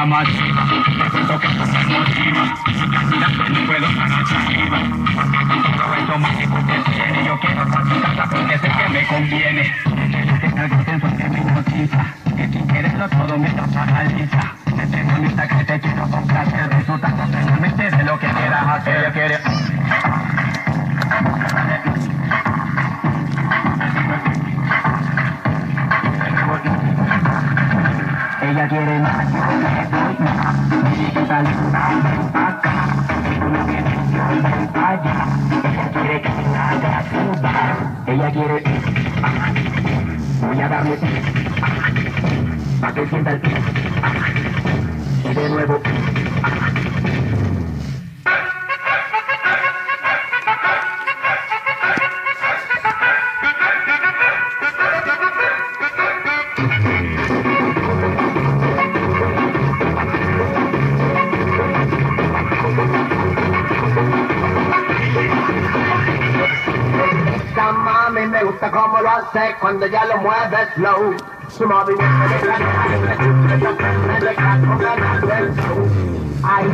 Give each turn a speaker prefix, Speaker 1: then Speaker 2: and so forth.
Speaker 1: más. Me cuento que no me motiva. Mira que no puedo parar arriba. Aprovecho más que tiene. Yo quiero practicarla porque sé que me conviene. Que es algo intenso que me hipnotiza. Que sin quererlo todo me paraliza. Tengo lista que te quiero complacer. Resulta totalmente de lo que quieras hacer. Ella quiere... Ella quiere más, yo le doy más. Dice que tal acá, tú no tienes que allá. Ella quiere que me haga sudar. Ella quiere... Voy a darle... Pa' que sienta el... Y de nuevo... Mami me gusta como lo hace cuando ya lo mueve slow. Su movimiento de la me deja con ganas del show. Ay,